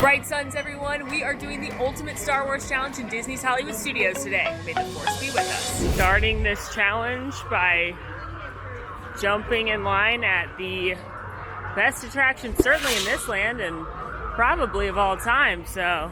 Bright suns, everyone. We are doing the ultimate Star Wars challenge in Disney's Hollywood Studios today. May the Force be with us. Starting this challenge by jumping in line at the best attraction, certainly in this land and probably of all time. So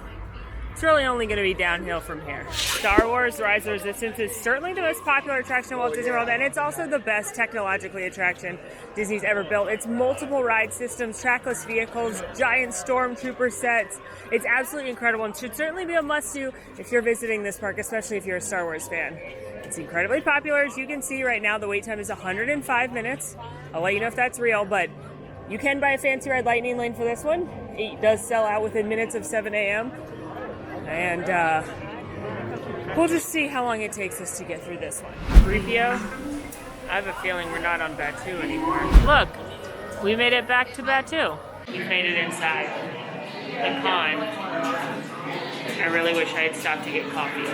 it's really only going to be downhill from here. Star Wars Rise of Resistance is certainly the most popular attraction in Walt Disney World, and it's also the best technologically attraction Disney's ever built. It's multiple ride systems, trackless vehicles, giant stormtrooper sets. It's absolutely incredible and should certainly be a must-do if you're visiting this park, especially if you're a Star Wars fan. It's incredibly popular. As you can see right now, the wait time is 105 minutes. I'll let you know if that's real, but you can buy a Fancy Ride Lightning Lane for this one. It does sell out within minutes of 7 a.m. And we'll just see how long it takes us to get through this one. 3PO, I have a feeling we're not on Batuu anymore. Look, we made it back to Batuu. We made it inside the con. I really wish I had stopped to get coffee.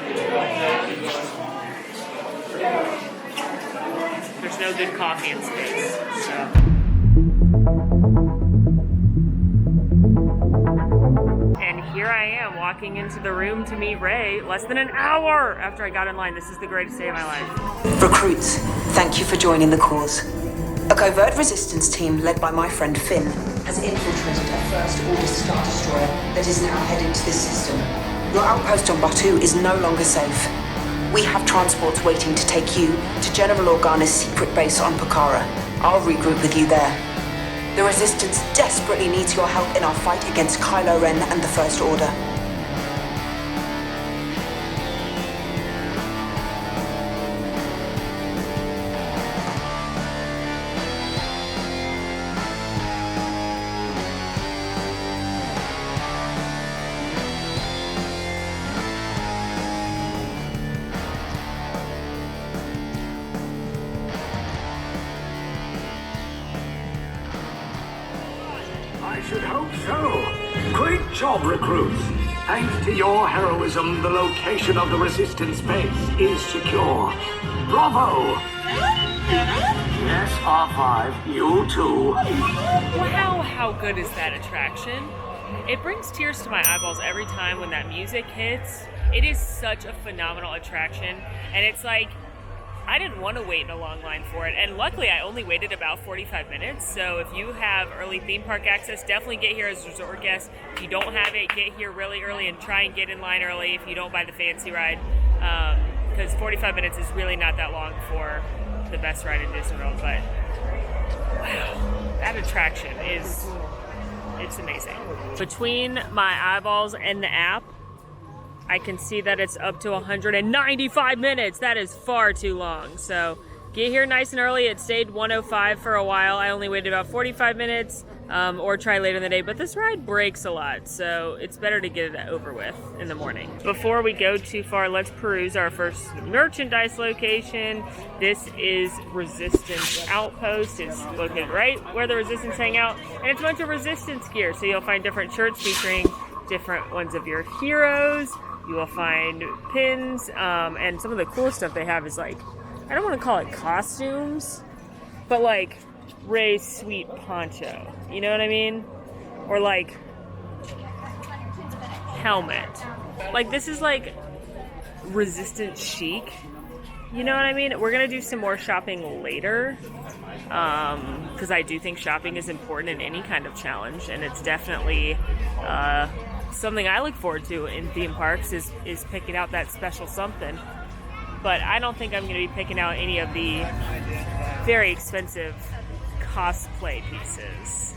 There's no good coffee in space, so. Here I am walking into the room to meet Rey less than an hour after I got in line. This is the greatest day of my life. Recruits, thank you for joining the cause. A covert resistance team led by my friend Finn has infiltrated a First Order Star Destroyer that is now headed to this system. Your outpost on Batuu is no longer safe. We have transports waiting to take you to General Organa's secret base on Pokhara. I'll regroup with you there. The Resistance desperately needs your help in our fight against Kylo Ren and the First Order. I should hope so. Great job, recruits. Thanks to your heroism, the location of the Resistance base is secure. Bravo! Yes, R5, you too. Wow, how good is that attraction? It brings tears to my eyeballs every time when that music hits. It is such a phenomenal attraction, and it's like, I didn't want to wait in a long line for it, and luckily I only waited about 45 minutes, so if you have early theme park access, definitely get here as a resort guest. If you don't have it, get here really early and try and get in line early if you don't buy the fancy ride, because 45 minutes is really not that long for the best ride in Disney World, but wow, that attraction it's amazing. Between my eyeballs and the app, I can see that it's up to 195 minutes. That is far too long. So get here nice and early. It stayed 105 for a while. I only waited about 45 minutes or try later in the day. But this ride breaks a lot, so it's better to get it over with in the morning. Before we go too far, let's peruse our first merchandise location. This is Resistance Outpost. It's located right where the Resistance hang out. And it's a bunch of Resistance gear. So you'll find different shirts featuring different ones of your heroes. You will find pins, and some of the cool stuff they have is like, I don't want to call it costumes, but like Rey's sweet poncho. You know what I mean? Or like helmet. Like this is like Resistance chic. You know what I mean? We're going to do some more shopping later, because I do think shopping is important in any kind of challenge, and it's definitely something I look forward to in theme parks is picking out that special something. But I don't think I'm going to be picking out any of the very expensive cosplay pieces.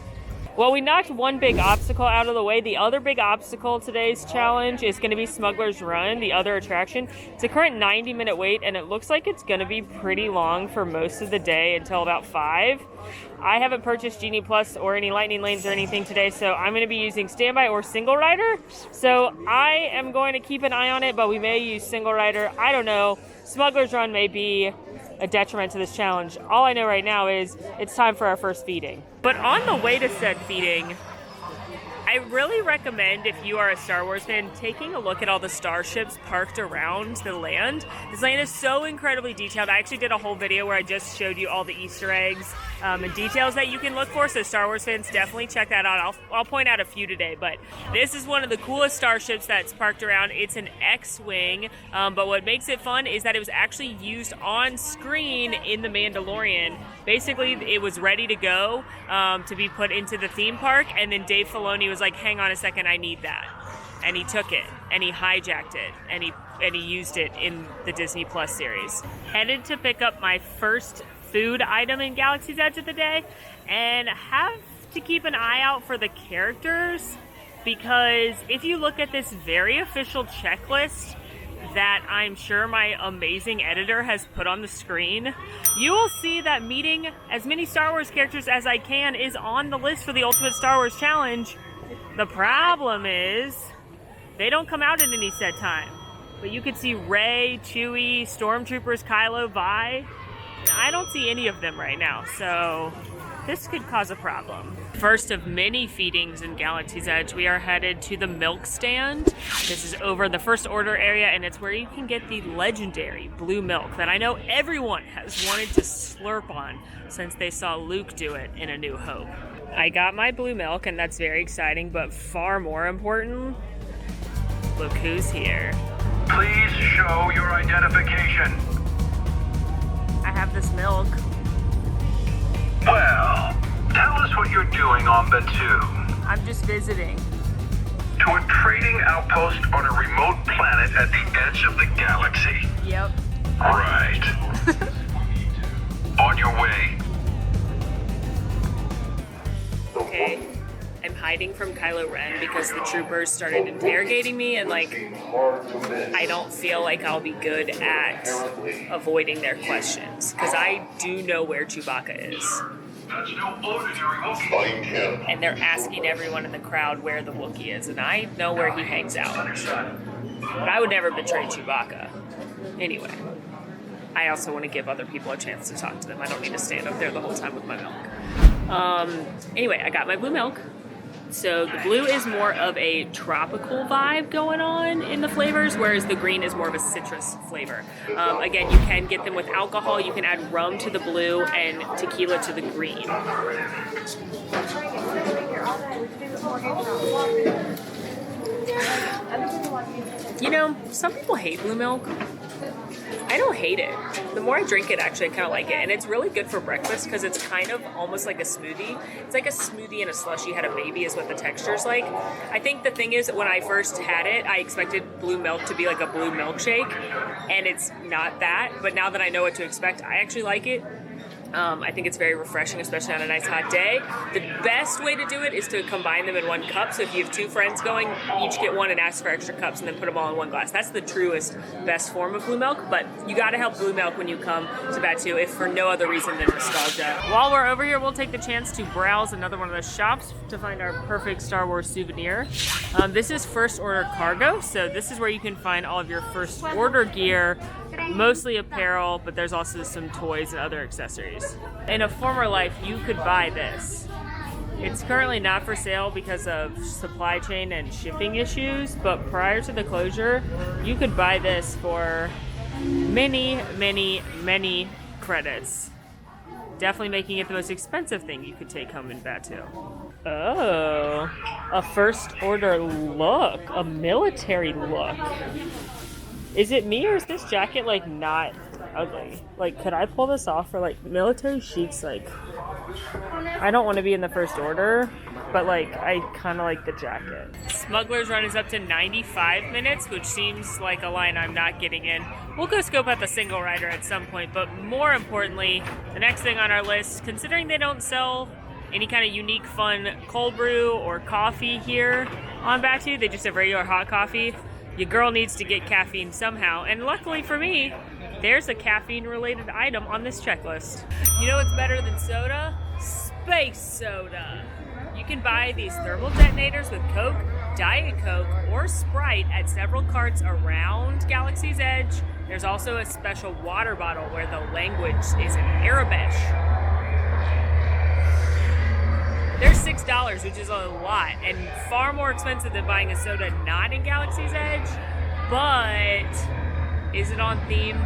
Well, we knocked one big obstacle out of the way. The other big obstacle today's challenge is going to be Smuggler's Run, the other attraction. It's a current 90-minute wait, and it looks like it's going to be pretty long for most of the day until about 5. I haven't purchased Genie Plus or any Lightning Lanes or anything today, so I'm going to be using Standby or Single Rider. So I am going to keep an eye on it, but we may use Single Rider. I don't know. Smuggler's Run may be a detriment to this challenge. All I know right now is it's time for our first feeding. But on the way to said feeding, I really recommend, if you are a Star Wars fan, taking a look at all the starships parked around the land. This land is so incredibly detailed. I actually did a whole video where I just showed you all the Easter eggs and details that you can look for, so Star Wars fans, definitely check that out. I'll point out a few today, but this is one of the coolest starships that's parked around. It's an X-Wing, but what makes it fun is that it was actually used on screen in The Mandalorian. Basically, it was ready to go to be put into the theme park, and then Dave Filoni was like, hang on a second, I need that. And he took it, and he hijacked it, and he used it in the Disney Plus series. Headed to pick up my first food item in Galaxy's Edge of the day, and have to keep an eye out for the characters, because if you look at this very official checklist that I'm sure my amazing editor has put on the screen, you will see that meeting as many Star Wars characters as I can is on the list for the Ultimate Star Wars Challenge. The problem is, they don't come out at any set time. But you could see Rey, Chewie, Stormtroopers, Kylo, Vi. I don't see any of them right now, so this could cause a problem. First of many feedings in Galaxy's Edge, we are headed to the milk stand. This is over the First Order area, and it's where you can get the legendary blue milk that I know everyone has wanted to slurp on since they saw Luke do it in A New Hope. I got my blue milk, and that's very exciting, but far more important, look who's here. Please show your identification. I have this milk. Well, tell us what you're doing on Batuu. I'm just visiting. To a trading outpost on a remote planet at the edge of the galaxy. Yep. Right. On your way. Okay. I'm hiding from Kylo Ren because the troopers started interrogating me, and I don't feel like I'll be good at avoiding their questions, because I do know where Chewbacca is. That's no ordinary Wookiee. And they're asking everyone in the crowd where the Wookiee is, and I know where he hangs out. But I would never betray Chewbacca. Anyway, I also want to give other people a chance to talk to them. I don't need to stand up there the whole time with my milk. Anyway, I got my blue milk. So the blue is more of a tropical vibe going on in the flavors, whereas the green is more of a citrus flavor. Again, you can get them with alcohol. You can add rum to the blue and tequila to the green. You know, some people hate blue milk. I don't hate it. The more I drink it, actually, I kind of like it. And it's really good for breakfast because it's kind of almost like a smoothie. It's like a smoothie and a slushie had a baby is what the texture's like. I think the thing is, when I first had it, I expected blue milk to be like a blue milkshake. And it's not that. But now that I know what to expect, I actually like it. I think it's very refreshing, especially on a nice hot day. The best way to do it is to combine them in one cup. So if you have two friends going, each get one and ask for extra cups and then put them all in one glass. That's the truest, best form of blue milk. But you got to have blue milk when you come to Batuu, if for no other reason than nostalgia. While we're over here, we'll take the chance to browse another one of the shops to find our perfect Star Wars souvenir. This is First Order Cargo. So this is where you can find all of your First Order gear, mostly apparel, but there's also some toys and other accessories. In a former life, you could buy this. It's currently not for sale because of supply chain and shipping issues, but prior to the closure, you could buy this for many, many, many credits. Definitely making it the most expensive thing you could take home in Batuu. Oh, a First Order look, a military look. Is it me, or is this jacket, like, not ugly? Like, could I pull this off for, like, military chic's, like, I don't want to be in the First Order, but, like, I kind of like the jacket. Smuggler's Run is up to 95 minutes, which seems like a line I'm not getting in. We'll go scope out the single rider at some point, but more importantly, the next thing on our list, considering they don't sell any kind of unique, fun cold brew or coffee here on Batuu, they just have regular hot coffee. Your girl needs to get caffeine somehow, and luckily for me, there's a caffeine-related item on this checklist. You know what's better than soda? Space soda. You can buy these thermal detonators with Coke, Diet Coke, or Sprite at several carts around Galaxy's Edge. There's also a special water bottle where the language is in Arabic. They're $6, which is a lot, and far more expensive than buying a soda not in Galaxy's Edge. But is it on theme?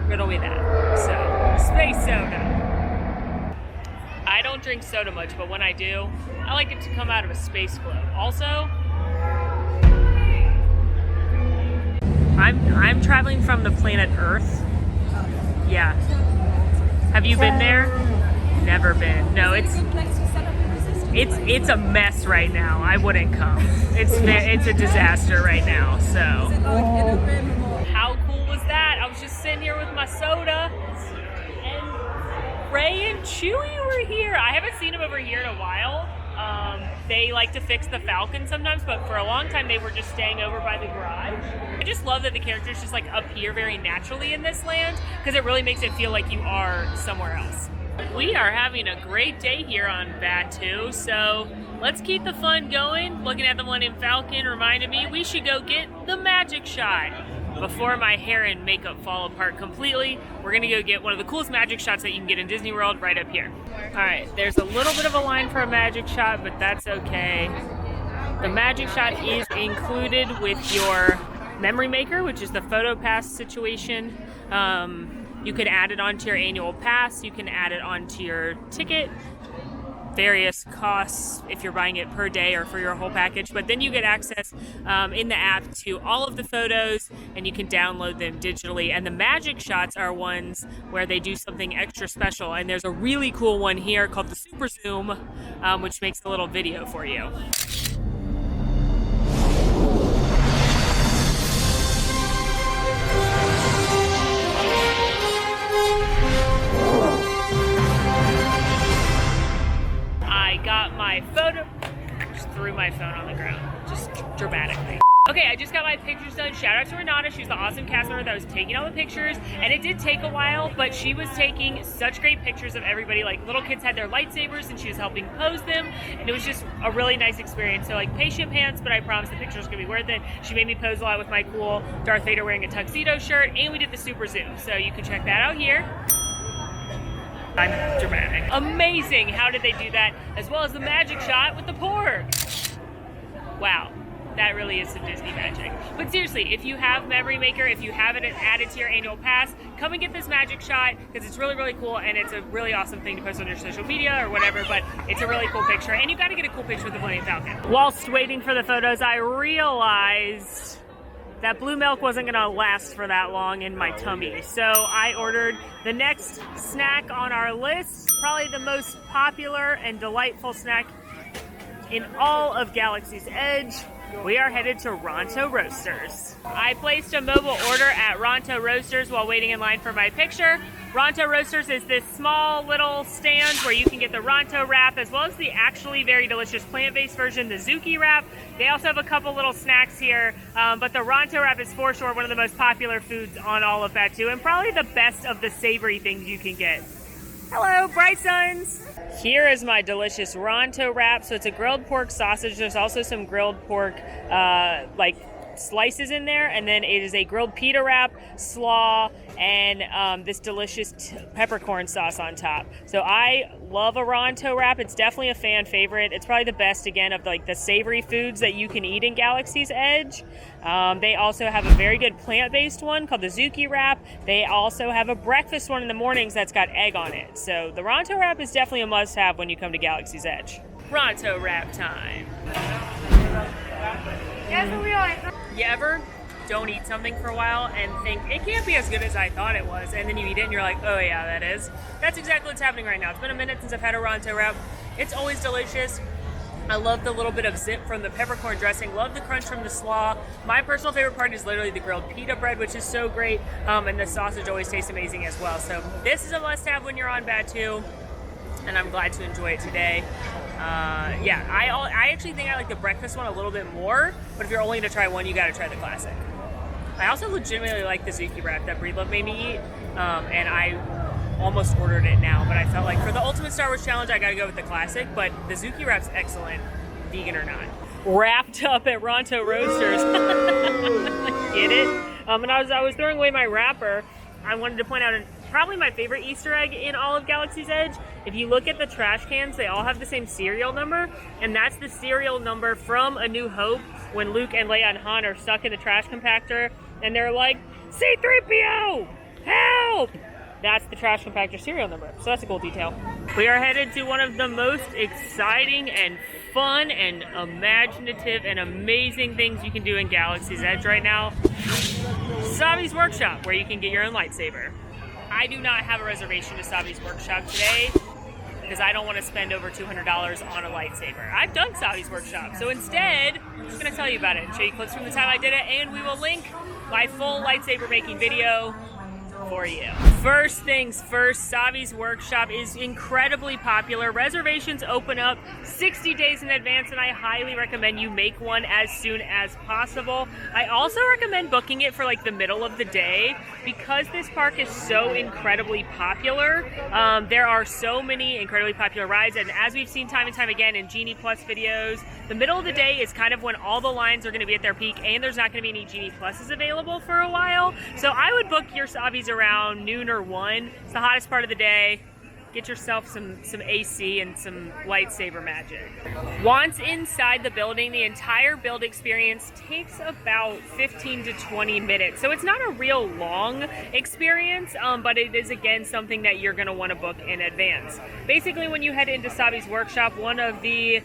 Riddle me that. So, space soda. I don't drink soda much, but when I do, I like it to come out of a space globe. Also, I'm traveling from the planet Earth. Yeah. Have you been there? Never been. No, it's a mess right now. I wouldn't come. It's a disaster right now. So how cool was that? I was just sitting here with my soda, and Ray and Chewie were here. I haven't seen them over here in a while. They like to fix the Falcon sometimes, but for a long time they were just staying over by the garage. I just love that the characters just like appear very naturally in this land, because it really makes it feel like you are somewhere else. We are having a great day here on Batuu, so let's keep the fun going. Looking at the Millennium Falcon reminded me we should go get the magic shot. Before my hair and makeup fall apart completely, we're gonna go get one of the coolest magic shots that you can get in Disney World right up here. All right, there's a little bit of a line for a magic shot, but that's okay. The magic shot is included with your memory maker, which is the photo pass situation. You can add it onto your annual pass. You can add it onto your ticket. Various costs if you're buying it per day or for your whole package. But then you get access in the app to all of the photos, and you can download them digitally. And the magic shots are ones where they do something extra special. And there's a really cool one here called the Super Zoom, which makes a little video for you. Got my photo, just threw my phone on the ground, just dramatically. Okay, I just got my pictures done. Shout out to Renata, she was the awesome cast member that was taking all the pictures, and it did take a while, but she was taking such great pictures of everybody. Like, little kids had their lightsabers, and she was helping pose them, and it was just a really nice experience. So, like, patient pants, but I promise the picture's gonna be worth it. She made me pose a lot with my cool Darth Vader wearing a tuxedo shirt, and we did the Super Zoom, so you can check that out here. I'm dramatic. Amazing! How did they do that? As well as the magic shot with the porg. Wow, that really is some Disney magic. But seriously, if you have Memory Maker, if you have it added to your annual pass, come and get this magic shot, because it's really, really cool, and it's a really awesome thing to post on your social media or whatever, but it's a really cool picture, and you gotta get a cool picture with the Millennium Falcon. Whilst waiting for the photos, I realized that blue milk wasn't gonna last for that long in my tummy. So I ordered the next snack on our list, probably the most popular and delightful snack in all of Galaxy's Edge. We are headed to Ronto Roasters. I placed a mobile order at Ronto Roasters while waiting in line for my picture. Ronto Roasters is this small little stand where you can get the Ronto wrap, as well as the actually very delicious plant-based version, the Zuki wrap. They also have a couple little snacks here, but the Ronto wrap is for sure one of the most popular foods on all of Batuu, and probably the best of the savory things you can get. Hello, Bright Suns! Here is my delicious Ronto wrap. So it's a grilled pork sausage. There's also some grilled pork, slices in there, and then it is a grilled pita wrap, slaw, and this delicious peppercorn sauce on top. So I love a Ronto wrap. It's definitely a fan favorite. It's probably the best, again, of like the savory foods that you can eat in Galaxy's Edge. They also have a very good plant-based one called the Zuki wrap. They also have a breakfast one in the mornings that's got egg on it. So the Ronto wrap is definitely a must-have when you come to Galaxy's Edge. Ronto wrap time. You ever don't eat something for a while and think, it can't be as good as I thought it was, and then you eat it and you're like, oh yeah, that is. That's exactly what's happening right now. It's been a minute since I've had a Ronto wrap. It's always delicious. I love the little bit of zip from the peppercorn dressing. Love the crunch from the slaw. My personal favorite part is literally the grilled pita bread, which is so great. And the sausage always tastes amazing as well. So this is a must-have when you're on Batuu, and I'm glad to enjoy it today. I actually think I like the breakfast one a little bit more, but if you're only going to try one, you got to try the classic. I also legitimately like the Zuki wrap that Breedlove made me eat, and I almost ordered it now, but I felt like for the Ultimate Star Wars Challenge, I got to go with the classic, but the Zuki wrap's excellent, vegan or not. Wrapped up at Ronto Roasters. Get it? And I was throwing away my wrapper. I wanted to point out probably my favorite Easter egg in all of Galaxy's Edge. If you look at the trash cans, they all have the same serial number, and that's the serial number from A New Hope when Luke and Leia and Han are stuck in the trash compactor, and they're like, C-3PO, help! That's the trash compactor serial number, so that's a cool detail. We are headed to one of the most exciting and fun and imaginative and amazing things you can do in Galaxy's Edge right now. Savi's Workshop, where you can get your own lightsaber. I do not have a reservation to Savi's Workshop today because I don't want to spend over $200 on a lightsaber. I've done Savi's Workshop, so instead, I'm just going to tell you about it and show you clips from the time I did it, and we will link my full lightsaber making video for you. First things first, Savi's Workshop is incredibly popular. Reservations open up 60 days in advance, and I highly recommend you make one as soon as possible. I also recommend booking it for like the middle of the day because this park is so incredibly popular. There are so many incredibly popular rides, and as we've seen time and time again in Genie Plus videos, the middle of the day is kind of when all the lines are going to be at their peak, and there's not going to be any Genie Pluses available for a while. So I would book your Savi's around noon or 1. It's the hottest part of the day. Get yourself some AC and some lightsaber magic. Once inside the building, the entire build experience takes about 15 to 20 minutes. So it's not a real long experience, but it is again something that you're gonna wanna book in advance. Basically, when you head into Savi's Workshop, one of the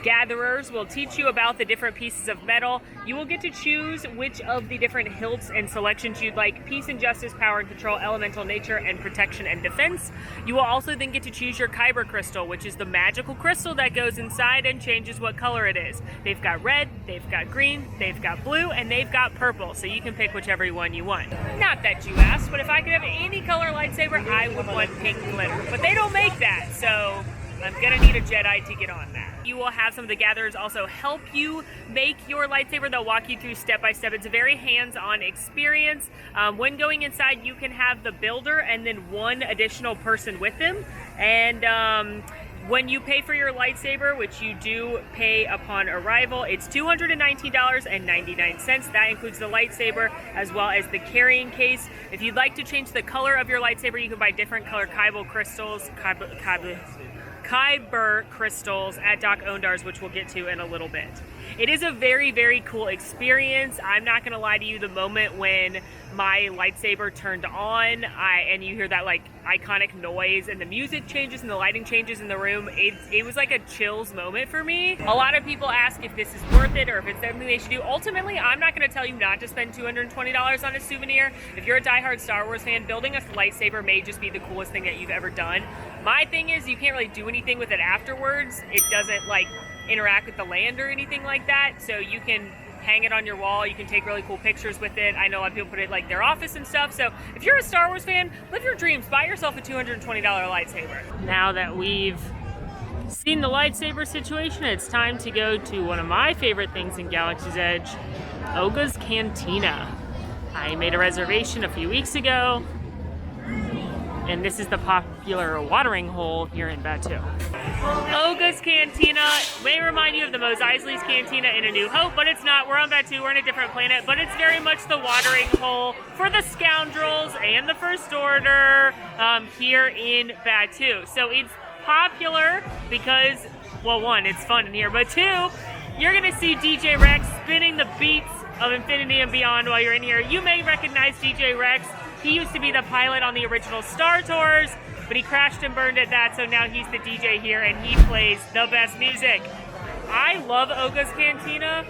gatherers will teach you about the different pieces of metal. You will get to choose which of the different hilts and selections you'd like: peace and justice, power and control, elemental nature, and protection and defense. You will also then get to choose your Kyber crystal, which is the magical crystal that goes inside and changes what color it is. They've got red, they've got green, they've got blue, and they've got purple, so you can pick whichever one you want. Not that you asked, but if I could have any color lightsaber, I would want pink glitter. But they don't make that, so I'm gonna need a Jedi to get on that. You will have some of the gatherers also help you make your lightsaber. They'll walk you through step by step. It's a very hands-on experience. When going inside, you can have the builder and then one additional person with them. And when you pay for your lightsaber, which you do pay upon arrival, it's $219.99. That includes the lightsaber as well as the carrying case. If you'd like to change the color of your lightsaber, you can buy different color Kyber crystals at Doc Ondar's, which we'll get to in a little bit. It is a very, very cool experience. I'm not going to lie to you, the moment when my lightsaber turned on and you hear that like iconic noise and the music changes and the lighting changes in the room, it was like a chills moment for me. A lot of people ask if this is worth it or if it's something they should do. Ultimately, I'm not going to tell you not to spend $220 on a souvenir. If you're a diehard Star Wars fan, building a lightsaber may just be the coolest thing that you've ever done. My thing is, you can't really do anything with it afterwards. It doesn't like interact with the land or anything like that, so you can hang it on your wall. You can take really cool pictures with it. I know a lot of people put it like their office and stuff. So if you're a Star Wars fan, live your dreams. Buy yourself a $220 lightsaber. Now that we've seen the lightsaber situation, it's time to go to one of my favorite things in Galaxy's Edge, Oga's Cantina. I made a reservation a few weeks ago, and this is the popular watering hole here in Batuu. Oga's Cantina may remind you of the Mos Eisley's Cantina in A New Hope, but it's not. We're on Batuu, we're on a different planet, but it's very much the watering hole for the scoundrels and the First Order here in Batuu. So it's popular because, well, one, it's fun in here, but two, you're gonna see DJ Rex spinning the beats of Infinity and Beyond while you're in here. You may recognize DJ Rex. He used to be the pilot on the original Star Tours, but he crashed and burned at that, so now he's the DJ here, and he plays the best music. I love Oga's Cantina.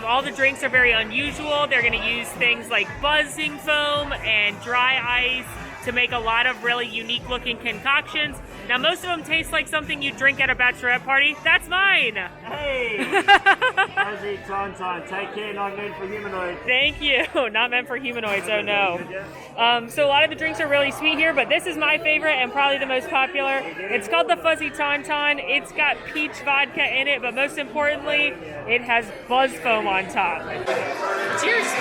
All the drinks are very unusual. They're going to use things like buzzing foam and dry ice to make a lot of really unique looking concoctions. Now, most of them taste like something you drink at a bachelorette party. That's mine. Hey! Fuzzy Tauntaun, take care, not meant for humanoids. Thank you. Not meant for humanoids, oh no. So a lot of the drinks are really sweet here, but this is my favorite and probably the most popular. It's called the Fuzzy Tauntaun. It's got peach vodka in it, but most importantly, it has buzz foam on top. Cheers!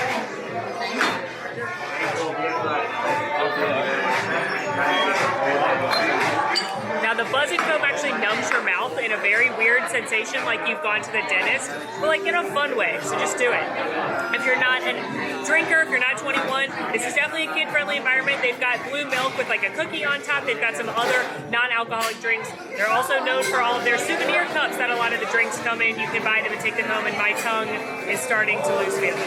Now the buzzing foam actually numbs your mouth in a very weird sensation, like you've gone to the dentist, but like in a fun way, so just do it. If you're not a drinker, if you're not 21, this is definitely a kid-friendly environment. They've got blue milk with like a cookie on top. They've got some other non-alcoholic drinks. They're also known for all of their souvenir cups that a lot of the drinks come in. You can buy them and take them home, and my tongue is starting to lose feeling.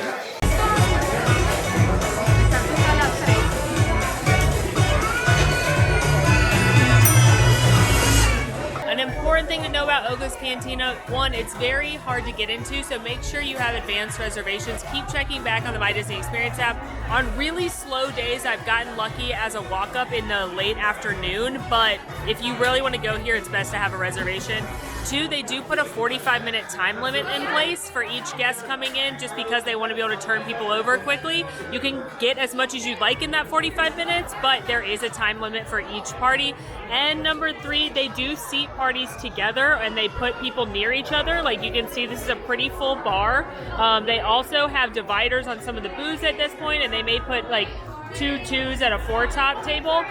An important thing to know about Oga's Cantina, one, it's very hard to get into, so make sure you have advanced reservations. Keep checking back on the My Disney Experience app. On really slow days, I've gotten lucky as a walk-up in the late afternoon, but if you really want to go here, it's best to have a reservation. Two, they do put a 45-minute time limit in place for each guest coming in, just because they want to be able to turn people over quickly. You can get as much as you'd like in that 45 minutes, but there is a time limit for each party. And number three, they do seat parties together, and they put people near each other. Like you can see, this is a pretty full bar. They also have dividers on some of the booths at this point, and they may put like 2 twos at a 4-top table.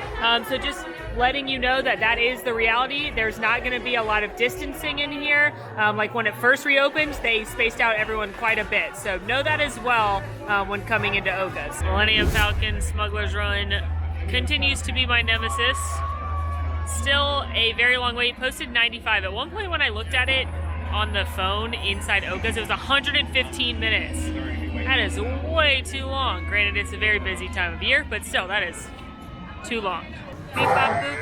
So just letting you know that that is the reality. There's not going to be a lot of distancing in here. Like when it first reopened, they spaced out everyone quite a bit. So know that as well when coming into Oga's. Millennium Falcon Smuggler's Run continues to be my nemesis. Still a very long wait. Posted 95. At one point when I looked at it on the phone inside Oga's, it was 115 minutes. That is way too long. Granted, it's a very busy time of year, but still, that is too long. Beep, bop, boop.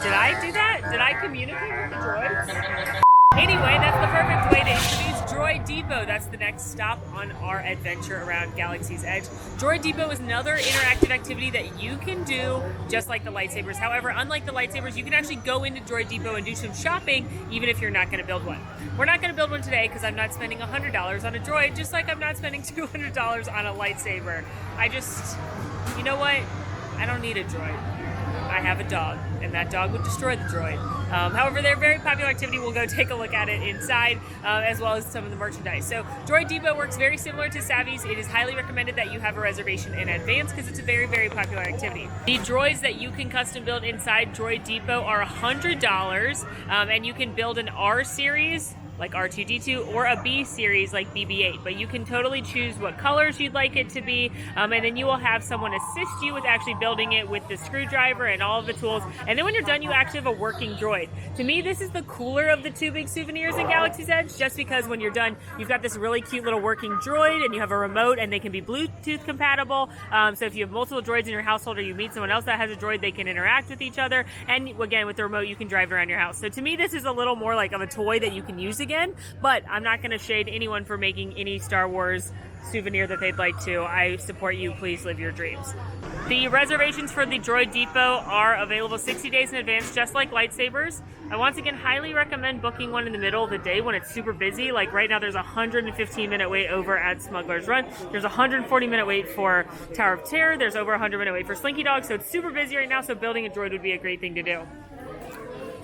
Did I do that? Did I communicate with the droids? Anyway, that's the perfect way to introduce Droid Depot. That's the next stop on our adventure around Galaxy's Edge. Droid Depot is another interactive activity that you can do just like the lightsabers. However, unlike the lightsabers, you can actually go into Droid Depot and do some shopping even if you're not going to build one. We're not going to build one today because I'm not spending $100 on a droid, just like I'm not spending $200 on a lightsaber. You know what? I don't need a droid. I have a dog, and that dog would destroy the droid. However, they're a very popular activity. We'll go take a look at it inside, as well as some of the merchandise. So Droid Depot works very similar to Savvy's. It is highly recommended that you have a reservation in advance because it's a very, very popular activity. The droids that you can custom build inside Droid Depot are $100, and you can build an R series, like R2-D2, or a B series like BB-8, but you can totally choose what colors you'd like it to be, and then you will have someone assist you with actually building it with the screwdriver and all of the tools, and then when you're done, you actually have a working droid. To me, this is the cooler of the two big souvenirs in Galaxy's Edge, just because when you're done, you've got this really cute little working droid, and you have a remote, and they can be Bluetooth compatible, so if you have multiple droids in your household, or you meet someone else that has a droid, they can interact with each other, and again, with the remote, you can drive it around your house. So to me, this is a little more like of a toy that you can use again, but I'm not going to shade anyone for making any Star Wars souvenir that they'd like to. I support you. Please live your dreams. The reservations for the Droid Depot are available 60 days in advance, just like lightsabers. I once again highly recommend booking one in the middle of the day when it's super busy. Like right now, there's a 115-minute wait over at Smuggler's Run. There's a 140-minute wait for Tower of Terror. There's over a 100-minute wait for Slinky Dog. So it's super busy right now, so building a droid would be a great thing to do.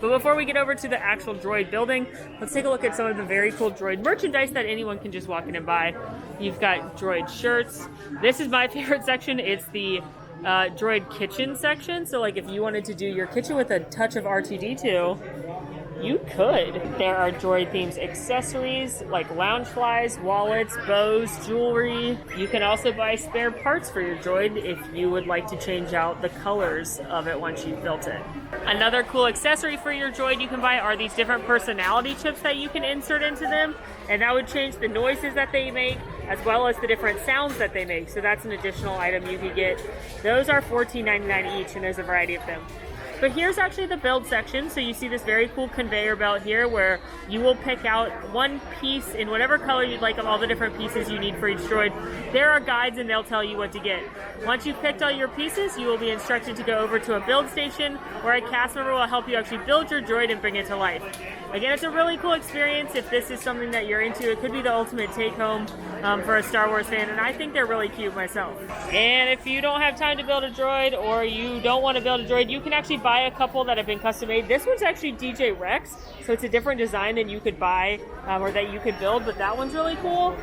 But before we get over to the actual droid building, let's take a look at some of the very cool droid merchandise that anyone can just walk in and buy. You've got droid shirts. This is my favorite section. It's the droid kitchen section. So like if you wanted to do your kitchen with a touch of R2-D2, you could. There are droid themed accessories like lounge flies, wallets, bows, jewelry. You can also buy spare parts for your droid if you would like to change out the colors of it once you've built it. Another cool accessory for your droid you can buy are these different personality chips that you can insert into them, and that would change the noises that they make as well as the different sounds that they make. So that's an additional item you could get. Those are $14.99 each, and there's a variety of them. But here's actually the build section. So you see this very cool conveyor belt here where you will pick out one piece in whatever color you'd like of all the different pieces you need for each droid. There are guides and they'll tell you what to get. Once you've picked all your pieces, you will be instructed to go over to a build station where a cast member will help you actually build your droid and bring it to life. Again, it's a really cool experience if this is something that you're into. It could be the ultimate take-home for a Star Wars fan, and I think they're really cute myself. And if you don't have time to build a droid or you don't want to build a droid, you can actually buy a couple that have been custom-made. This one's actually DJ Rex, so it's a different design than you could buy or that you could build, but that one's really cool.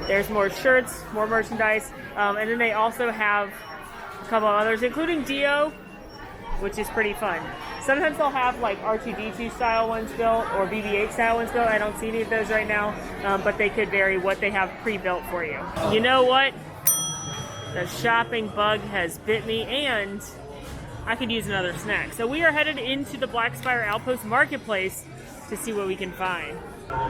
There's more shirts, more merchandise, and then they also have couple others, including Dio, which is pretty fun. Sometimes they'll have like R2-D2 style ones built or BB-8 style ones built. I don't see any of those right now, but they could vary what they have pre-built for you. You know what? The shopping bug has bit me, and I could use another snack. So we are headed into the Blackspire Outpost Marketplace to see what we can find.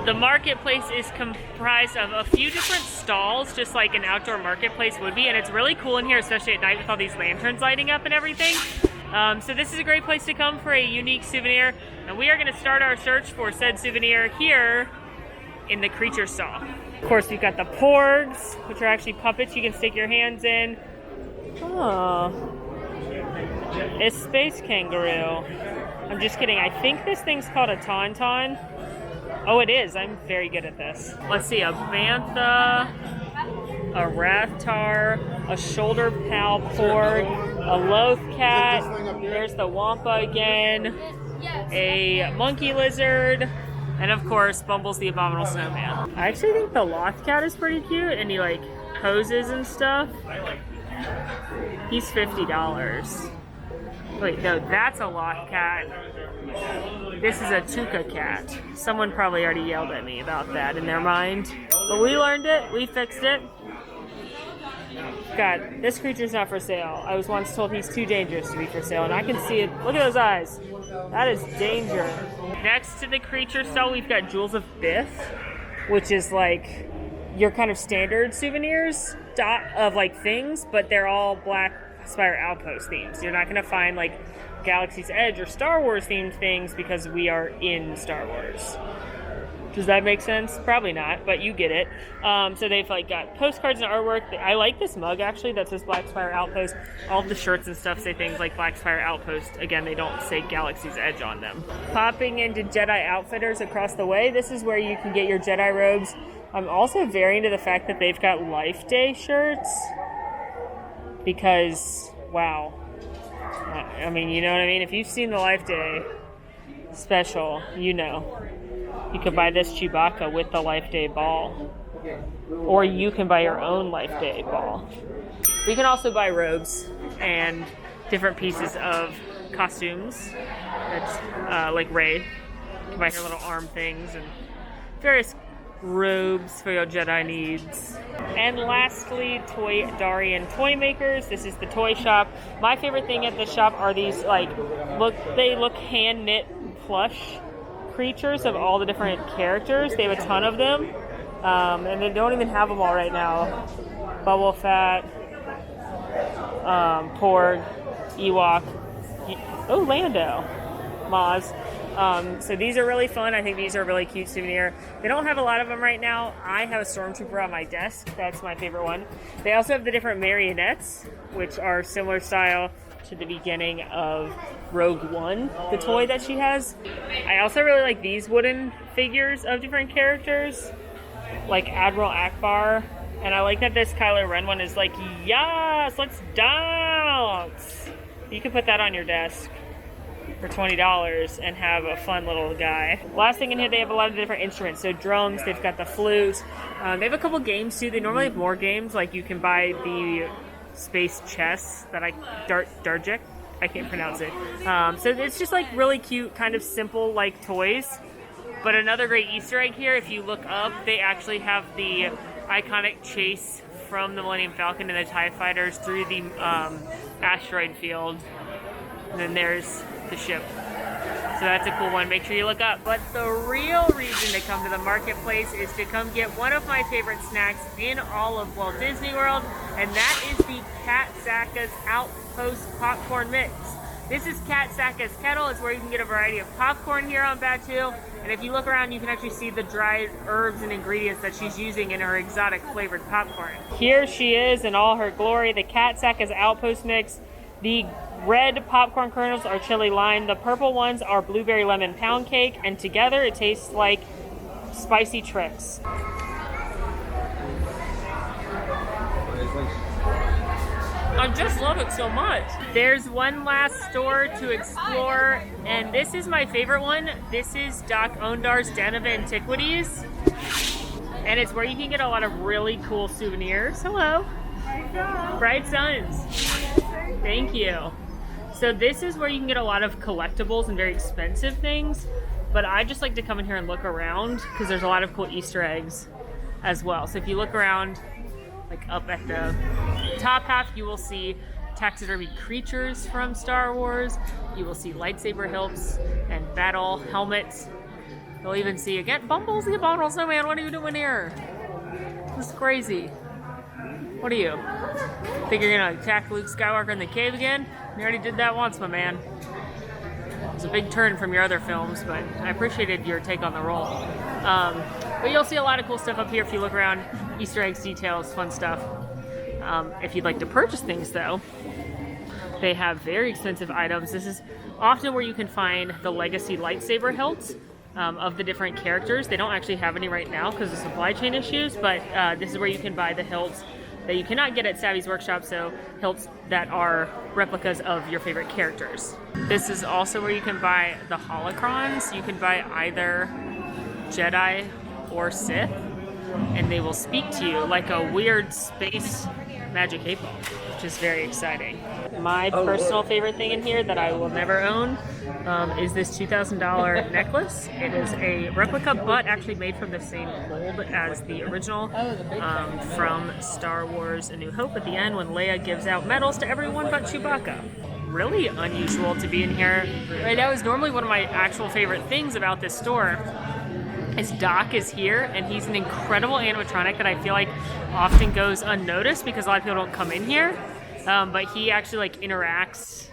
The marketplace is comprised of a few different stalls, just like an outdoor marketplace would be, and it's really cool in here, especially at night with all these lanterns lighting up and everything. So this is a great place to come for a unique souvenir, and we are going to start our search for said souvenir here in the creature stall. Of course, we've got the porgs, which are actually puppets you can stick your hands in. Oh, it's space kangaroo. I'm just kidding. I think this thing's called a tauntaun. Oh, it is. I'm very good at this. Let's see, a bantha, a rathtar, a shoulder pal porg, a loth cat, there's the wampa again, a monkey lizard, and of course, Bumbles the Abominable Snowman. I actually think the loth cat is pretty cute, and he like poses and stuff. He's $50. Wait, no, that's a loth cat. This is a Tuca cat. Someone probably already yelled at me about that in their mind. But we learned it. We fixed it. God, this creature's not for sale. I was once told he's too dangerous to be for sale, and I can see it. Look at those eyes. That is danger. Next to the creature stall, we've got Jewels of Biff, which is like your kind of standard souvenirs of like things, but they're all Blackspire Outpost themes. You're not going to find like Galaxy's Edge or Star Wars themed things because we are in Star Wars. Does that make sense? Probably not, but you get it. So they've like got postcards and artwork. I like this mug actually that says Blackspire Outpost. All of the shirts and stuff say things like Blackspire Outpost. Again, they don't say Galaxy's Edge on them. Popping into Jedi Outfitters across the way, this is where you can get your Jedi robes. I'm also very into the fact that they've got Life Day shirts because, wow. I mean, you know what I mean? If you've seen the Life Day special, you know. You could buy this Chewbacca with the Life Day ball. Or you can buy your own Life Day ball. We can also buy robes and different pieces of costumes. That's like Rey. You can buy her little arm things and various robes for your Jedi needs. And lastly, Toydarian Toy Makers. This is the toy shop. My favorite thing at this shop are these they look hand knit plush creatures of all the different characters. They have a ton of them, and they don't even have them all right now. Bubble Fat, Porg, Ewok, Lando, Maz. So these are really fun. I think these are a really cute souvenir. They don't have a lot of them right now. I have a Stormtrooper on my desk. That's my favorite one. They also have the different marionettes, which are similar style to the beginning of Rogue One, the toy that she has. I also really like these wooden figures of different characters, like Admiral Akbar. And I like that this Kylo Ren one is like, yes, let's dance. You can put that on your desk for $20 and have a fun little guy. Last thing in here, they have a lot of different instruments. So drums, they've got the flute. They have a couple games too. They normally have more games. Like you can buy the space chess that Darjik, I can't pronounce it. So it's just like really cute, kind of simple like toys. But another great Easter egg here, if you look up, they actually have the iconic chase from the Millennium Falcon and the TIE Fighters through the asteroid field. And then there's the ship. So that's a cool one. Make sure you look up. But the real reason to come to the marketplace is to come get one of my favorite snacks in all of Walt Disney World, and that is the Cat Saka's Outpost Popcorn Mix. This is Cat Saka's Kettle. It's where you can get a variety of popcorn here on Batuu. And if you look around, you can actually see the dried herbs and ingredients that she's using in her exotic flavored popcorn. Here she is in all her glory, the Cat Saka's Outpost Mix. The red popcorn kernels are chili lime. The purple ones are blueberry lemon pound cake. And together it tastes like spicy Trix. I just love it so much. There's one last store to explore, and this is my favorite one. This is Doc Ondar's Den of Antiquities. And it's where you can get a lot of really cool souvenirs. Hello. Bright Suns. Thank you. So this is where you can get a lot of collectibles and very expensive things, but I just like to come in here and look around because there's a lot of cool Easter eggs as well. So if you look around, like up at the top half, you will see taxidermy creatures from Star Wars. You will see lightsaber hilts and battle helmets. You'll even see, again, Bumbles the Abominable Snowman. What are you doing here? This is crazy. What are you? Think you're gonna attack Luke Skywalker in the cave again? You already did that once, my man. It was a big turn from your other films, but I appreciated your take on the role. But you'll see a lot of cool stuff up here if you look around. Easter eggs, details, fun stuff. If you'd like to purchase things, though, they have very expensive items. This is often where you can find the legacy lightsaber hilts of the different characters. They don't actually have any right now because of supply chain issues, but this is where you can buy the hilts that you cannot get at Savvy's Workshop, so hilts that are replicas of your favorite characters. This is also where you can buy the holocrons. You can buy either Jedi or Sith, and they will speak to you like a weird space magic 8-ball, which is very exciting. My personal favorite thing in here that I will never own is this $2,000 necklace. It is a replica, but actually made from the same mold as the original from Star Wars A New Hope at the end when Leia gives out medals to everyone but Chewbacca. Really unusual to be in here. Right, that was normally one of my actual favorite things about this store. Is Doc is here, and he's an incredible animatronic that I feel like often goes unnoticed because a lot of people don't come in here. But he actually like interacts.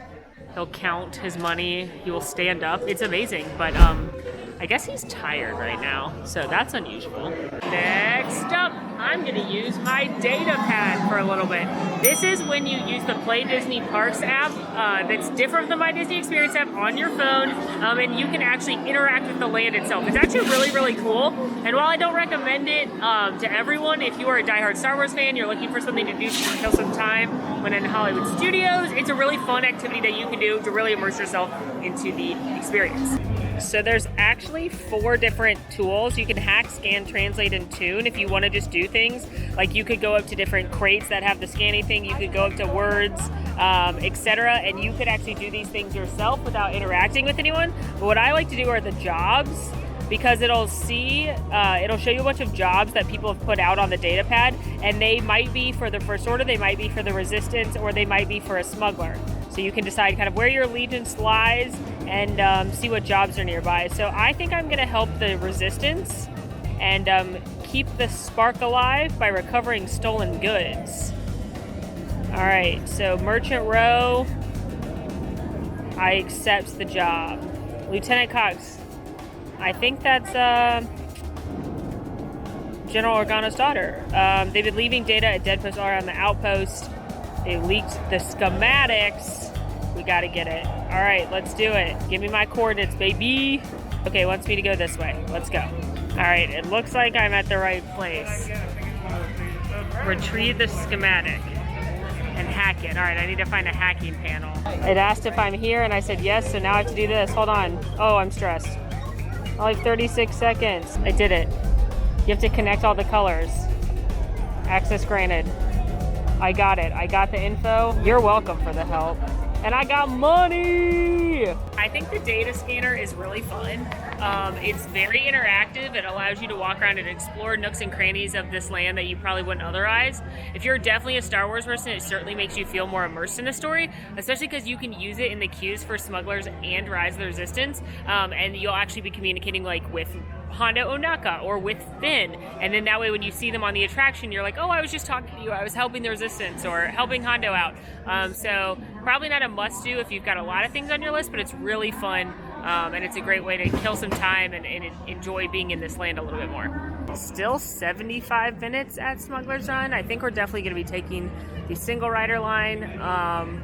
He'll count his money. He will stand up. It's amazing. But I guess he's tired right now, so that's unusual. Next up, I'm gonna use my data pad for a little bit. This is when you use the Play Disney Parks app that's different from the My Disney Experience app on your phone, and you can actually interact with the land itself. It's actually really, really cool. And while I don't recommend it to everyone, if you are a diehard Star Wars fan, you're looking for something to do to kill some time when in Hollywood studios, it's a really fun activity that you can do to really immerse yourself into the experience. So there's actually 4 different tools. You can hack, scan, translate, and tune if you want to just do things. Like you could go up to different crates that have the scanning thing. You could go up to words, etc. And you could actually do these things yourself without interacting with anyone. But what I like to do are the jobs, because it'll show you a bunch of jobs that people have put out on the data pad, and they might be for the First Order, they might be for the Resistance, or they might be for a smuggler. So you can decide kind of where your allegiance lies and see what jobs are nearby. So I think I'm going to help the Resistance and keep the spark alive by recovering stolen goods. All right, so Merchant Row, I accept the job. Lieutenant Cox, I think that's General Organa's daughter. They've been leaving data at dead posts all around the outpost. They leaked the schematics. We gotta get it. All right, let's do it. Give me my coordinates, baby. Okay, wants me to go this way. Let's go. All right, it looks like I'm at the right place. Retrieve the schematic and hack it. All right, I need to find a hacking panel. It asked if I'm here, and I said yes, so now I have to do this. Hold on. Oh, I'm stressed. I have 36 seconds. I did it. You have to connect all the colors. Access granted. I got it. I got the info. You're welcome for the help. And I got money! I think the data scanner is really fun. It's very interactive. It allows you to walk around and explore nooks and crannies of this land that you probably wouldn't otherwise. If you're definitely a Star Wars person, it certainly makes you feel more immersed in the story, especially because you can use it in the queues for Smugglers and Rise of the Resistance, and you'll actually be communicating like with Hondo Ohnaka or with Finn, and then that way when you see them on the attraction, you're like, oh, I was just talking to you, I was helping the Resistance or helping Hondo out. So probably not a must-do if you've got a lot of things on your list, but it's really fun, and it's a great way to kill some time and enjoy being in this land a little bit more. Still 75 minutes at Smuggler's Run. I think we're definitely going to be taking the single rider line,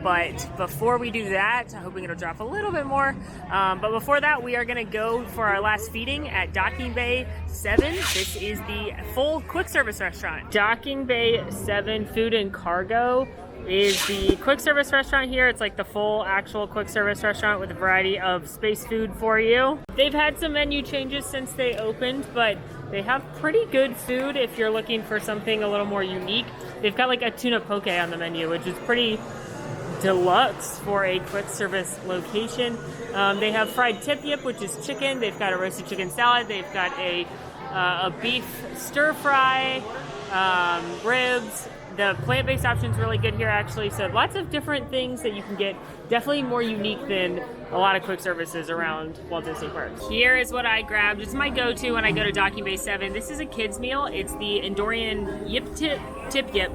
but before we do that, I'm hoping it'll drop a little bit more, but before that we are going to go for our last feeding at Docking Bay 7. This is the full quick service restaurant. Docking Bay 7 Food and Cargo is the quick service restaurant here. It's like the full actual quick service restaurant with a variety of space food for you. They've had some menu changes since they opened, but they have pretty good food if you're looking for something a little more unique. They've got like a tuna poke on the menu, which is pretty deluxe for a quick service location. They have fried tip-yip, which is chicken. They've got a roasted chicken salad. They've got a beef stir fry, ribs. The plant-based option is really good here, actually. So lots of different things that you can get. Definitely more unique than a lot of quick services around Walt Disney Parks. Here is what I grabbed. It's my go-to when I go to Docking Bay 7. This is a kid's meal. It's the Endorian Tip-Yip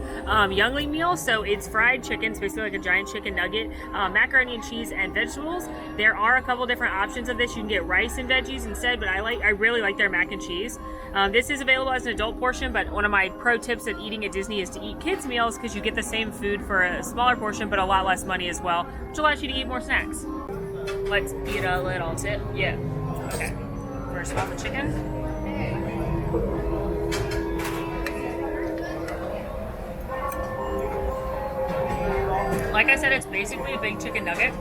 youngling meal. So it's fried chicken. It's basically like a giant chicken nugget, macaroni and cheese, and vegetables. There are a couple different options of this. You can get rice and veggies instead, but I really like their mac and cheese. This is available as an adult portion, but one of my pro tips of eating at Disney is to eat kids meals because you get the same food for a smaller portion, but a lot less money as well, which allows you to eat more snacks. Let's eat a little tip. Yeah. Okay. First off, the chicken. Like I said, it's basically a big chicken nugget,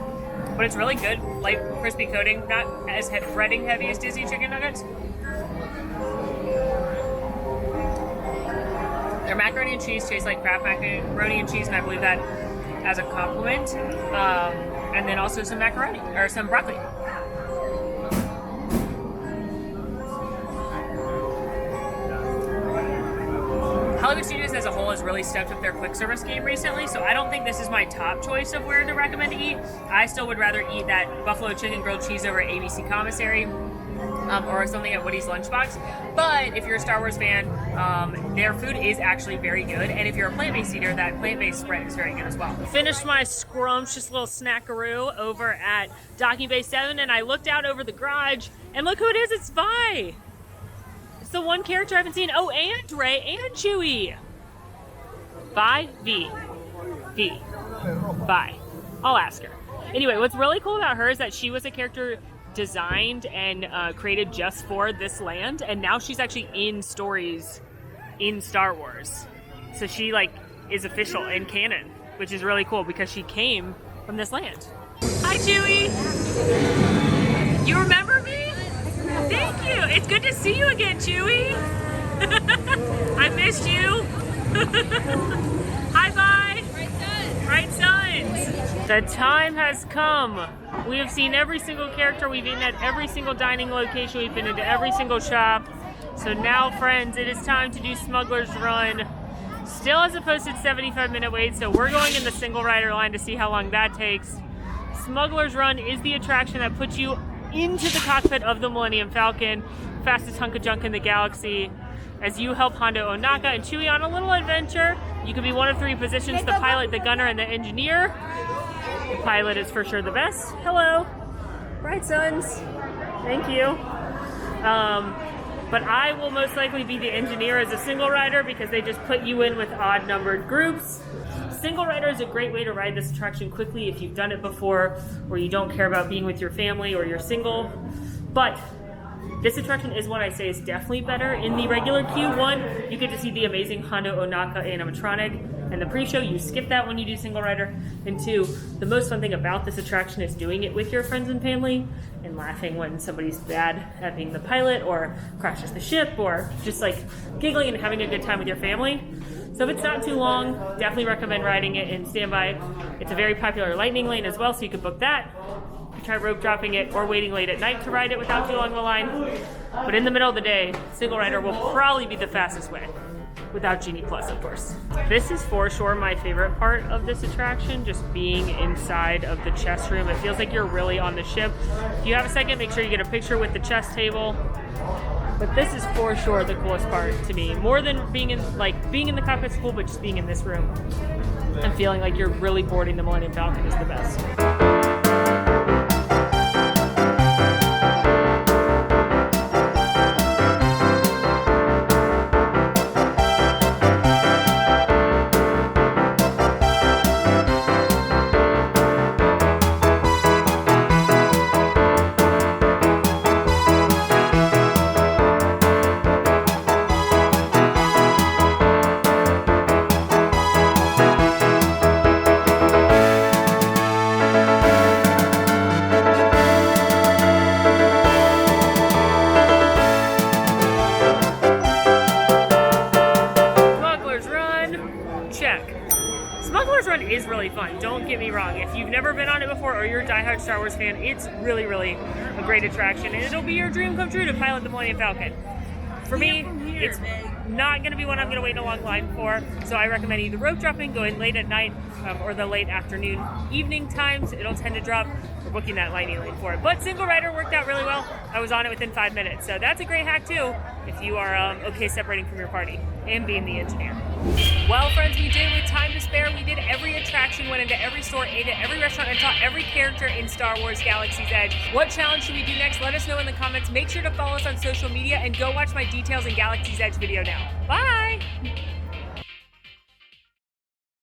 but it's really good. Light, crispy coating, not as breading heavy as Disney chicken nuggets. Their macaroni and cheese tastes like Kraft macaroni and cheese, and I believe that as a compliment. And then also some macaroni, or some broccoli. Hollywood Studios as a whole has really stepped up their quick service game recently, so I don't think this is my top choice of where to recommend to eat. I still would rather eat that buffalo chicken grilled cheese over at ABC Commissary, or something at Woody's Lunchbox. But if you're a Star Wars fan, their food is actually very good. And if you're a plant-based eater, that plant-based spread is very good as well. Finished my scrumptious little snackaroo over at Docking Bay 7, and I looked out over the garage, and look who it is, it's Vi. It's the one character I haven't seen. Oh, and Rey and Chewie. Vi. I'll ask her. Anyway, what's really cool about her is that she was a character designed and created just for this land, and now she's actually in stories in Star Wars. So she is official in canon, which is really cool because she came from this land. Hi, Chewie. You remember me? Thank you. It's good to see you again, Chewie. I missed you. Hi, bye. Right Sons. The time has come. We have seen every single character. We've eaten at every single dining location. We've been into every single shop. So now, friends, it is time to do Smuggler's Run. Still has a posted 75-minute wait, so we're going in the single rider line to see how long that takes. Smuggler's Run is the attraction that puts you into the cockpit of the Millennium Falcon, fastest hunk of junk in the galaxy, as you help Hondo Ohnaka and Chewie on a little adventure. You can be one of three positions: the pilot, the gunner, and the engineer. The pilot is for sure the best. Hello. Right, Sons. Thank you. But I will most likely be the engineer as a single rider because they just put you in with odd-numbered groups. Single rider is a great way to ride this attraction quickly if you've done it before, or you don't care about being with your family, or you're single. But this attraction is what I say is definitely better in the regular queue. One, you get to see the amazing Hondo Ohnaka animatronic, and the pre-show, you skip that when you do single rider. And two, the most fun thing about this attraction is doing it with your friends and family and laughing when somebody's bad at being the pilot or crashes the ship, or just giggling and having a good time with your family. So if it's not too long, definitely recommend riding it in standby. It's a very popular lightning lane as well, so you could book that. You could try rope dropping it or waiting late at night to ride it without too long of a line. But in the middle of the day, single rider will probably be the fastest way. Without Genie Plus, of course. This is for sure my favorite part of this attraction, just being inside of the chess room. It feels like you're really on the ship. If you have a second, make sure you get a picture with the chess table. But this is for sure the coolest part to me. More than being in the cockpit's cool, but just being in this room and feeling like you're really boarding the Millennium Falcon is the best. is really fun. Don't get me wrong. If you've never been on it before or you're a diehard Star Wars fan, it's really, really a great attraction. And it'll be your dream come true to pilot the Millennium Falcon. For me, it's not going to be one I'm going to wait in a long line for. So I recommend either rope dropping, going late at night, or the late afternoon, evening times. It'll tend to drop. We're booking that liney lane for it. But single rider worked out really well. I was on it within 5 minutes. So that's a great hack too, if you are okay separating from your party and being the engineer. Well, friends, we did with time to spare. We did every attraction, went into every store, ate at every restaurant, and taught every character in Star Wars Galaxy's Edge. What challenge should we do next? Let us know in the comments. Make sure to follow us on social media and go watch my Details in Galaxy's Edge video now. Bye!